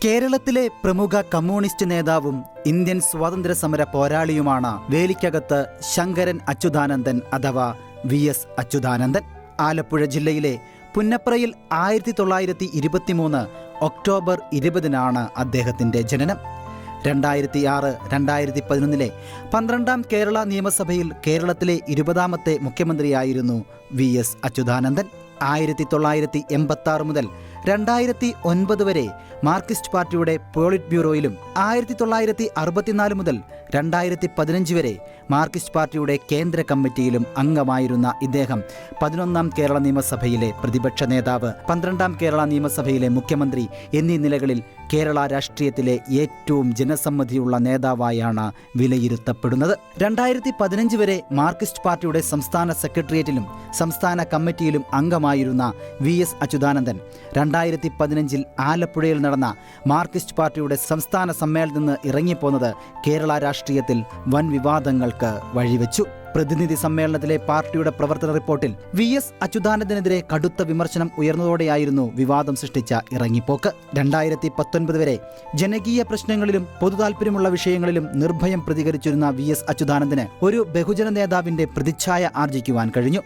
കേരളത്തിലെ പ്രമുഖ കമ്മ്യൂണിസ്റ്റ് നേതാവും ഇന്ത്യൻ സ്വാതന്ത്ര്യ സമര പോരാളിയുമാണ് വേലിക്കകത്ത് ശങ്കരൻ അച്യുതാനന്ദൻ അഥവാ VS അച്യുതാനന്ദൻ. ആലപ്പുഴ ജില്ലയിലെ പുന്നപ്രയിൽ 1923 ഒക്ടോബർ 20-നാണ് അദ്ദേഹത്തിൻ്റെ ജനനം. 2006-2011 12ാം കേരള നിയമസഭയിൽ കേരളത്തിലെ 20ാമത്തെ മുഖ്യമന്ത്രിയായിരുന്നു VS അച്യുതാനന്ദൻ. 1986 മുതൽ 2009 വരെ മാർക്സിസ്റ്റ് പാർട്ടിയുടെ പോളിറ്റ് ബ്യൂറോയിലും 1964 മുതൽ 2015 വരെ മാർക്സിസ്റ്റ് പാർട്ടിയുടെ കേന്ദ്ര കമ്മിറ്റിയിലും അംഗമായിരുന്ന ഇദ്ദേഹം 11ാം കേരള നിയമസഭയിലെ പ്രതിപക്ഷ നേതാവ്, 12ാം കേരള നിയമസഭയിലെ മുഖ്യമന്ത്രി എന്നീ നിലകളിൽ കേരള രാഷ്ട്രീയത്തിലെ ഏറ്റവും ജനസമ്മതിയുള്ള നേതാവായാണ് വിലയിരുത്തപ്പെടുന്നത്. 2015 വരെ മാർക്സിസ്റ്റ് പാർട്ടിയുടെ സംസ്ഥാന സെക്രട്ടേറിയറ്റിലും സംസ്ഥാന കമ്മിറ്റിയിലും അംഗമായിരുന്ന VS അച്യുതാനന്ദൻ 2015 ആലപ്പുഴയിൽ നടന്ന മാർക്സിസ്റ്റ് പാർട്ടിയുടെ സംസ്ഥാന സമ്മേളനത്തിൽ നിന്ന് ഇറങ്ങിപ്പോന്നത് കേരള രാഷ്ട്രീയത്തിൽ വൻ വിവാദങ്ങൾക്ക് വഴിവെച്ചു. പ്രതിനിധി സമ്മേളനത്തിലെ പാർട്ടിയുടെ പ്രവർത്തന റിപ്പോർട്ടിൽ VS അച്യുതാനന്ദനെതിരെ കടുത്ത വിമർശനം ഉയർന്നതോടെയായിരുന്നു വിവാദം സൃഷ്ടിച്ച ഇറങ്ങിപ്പോക്ക്. 2019 വരെ ജനകീയ പ്രശ്നങ്ങളിലും പൊതുതാൽപര്യമുള്ള വിഷയങ്ങളിലും നിർഭയം പ്രതികരിച്ചിരുന്ന VS അച്യുതാനന്ദന് ഒരു ബഹുജന നേതാവിന്റെ പ്രതിച്ഛായ ആർജിക്കുവാൻ കഴിഞ്ഞു.